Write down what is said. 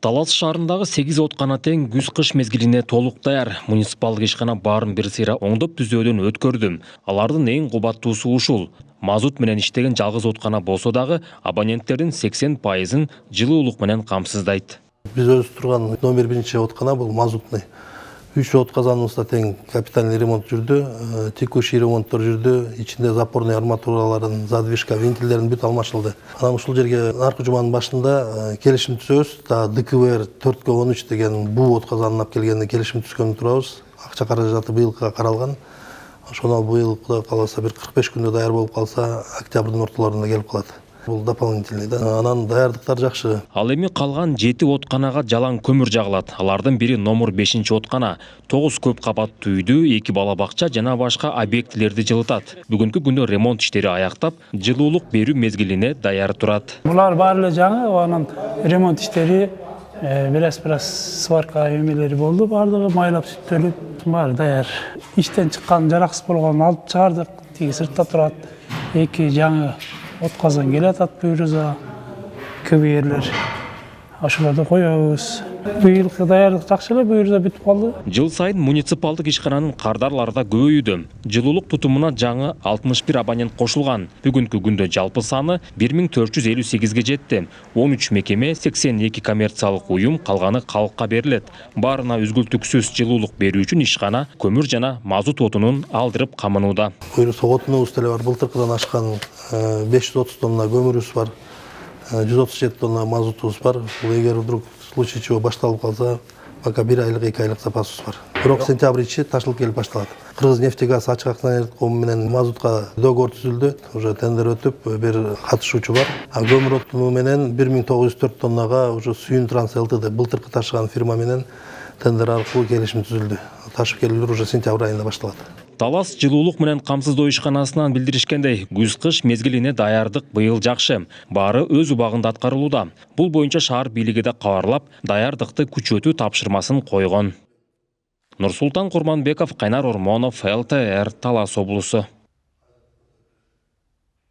Талас шаарындагы 8 откана тең күз-кыш мезгилине толук даяр. Муниципалдык ишкана баарын бир сыйра оңдоп түзөөдөн өткөрдүм. Алардын эң кубаттуусу ушул. Мазут менен иштеген жалгыз откана болсо дагы абоненттердин 80%-ын жылуулук менен камсыздайт. Биз өзү турган номер 1 откана бул мазутный. 3 отказаныбызда тең капитальный ремонт жүрдү, текущий ремонттор жүрдү, ичинде запорный арматуралардын, задвижка, вентилдердин бүт алмашылды. Анан ушул жерге наркы жуманын башында келишим түзөбүз. ДКВР 4/13 деген буу отказанын алып келгенде келишим түзгөнү турабыз. Акча каражаты быйылга каралган. Ошону быйыл Кудай кааласа бир 45 күндө даяр болуп калса, октябрдын ортолорунда келип калат. Бул дополнительный да. Анан даярдыктар жакшы. Ал эми калган 7 отканага жалаң көмүр жагылат. Алардын бири номер 5 откана. 9 көп кабаттуу үйдү, 2 бала бакча жана башка объектилерди жылытат. Бүгүнкү күндө ремонт иштери аяктап, жылуулук берүү мезгилине даяр турат. Булар баары эле жаңы, анан ремонт иштери бираз сварка эмелери болду, баардыгы майлап сүттөлүп, баары даяр. Иштен чыккан жараксыз болгонун алып чыгардык, тиги сыртта турат. 2 жаңы отказан келатат буйруза, КВРлер. Ошолорду коебуз. Быйылкы даярдык жакшы эле, буйруза бүтүп калды. Жыл сайын муниципалдык ишкананын кардарлары көбөйүүдө. Жылуулук тутумуна жаңы 61 абонент кошулган. Бүгүнкү күндө жалпы саны 1458ге жетти. 13 мекеме, 82 коммерциялык уюм, калганы калкка берилет. Баарына үзгүлтүксүз жылуулук берүү үчүн ишкана көмүр жана мазут отунун алдырып камынууда. Буйруса отунубуз деле бар. Былтыркыдан ашкан 530 тонна көмүрүбүз бар. 137 тонна мазутубуз бар. Бул эгер вдруг случай чего башталып калса, пока 1 айлык, 2 айлык запасыбыз бар. Бирок сентябрь ичи ташылып келип башталат. Кыргызнефтегаз ачык акционерлик коому менен мазутка договор түзүлдү. Уже тендер өтүп, бир катышуучу бар. А көмүр отуну менен 1904 тоннага уже Сүйүн Транс ЛТД былтыркы ташыган фирма менен тендер аркылуу келишим түзүлдү. Ташып келүүлөр уже сентябрь айында башталат. Талас жылуулук менен камсыздоо ишканасынан билдиришкендей, күз-кыш мезгилине даярдык быйыл жакшы. Баары өз убагында аткарылууда. Бул боюнча шаар бийлиги да кабарлап, даярдыкты күчөтүү тапшырмасын койгон. Нурсултан Курманбеков, Кайнар Ормонов, ЛТР, Талас облусу.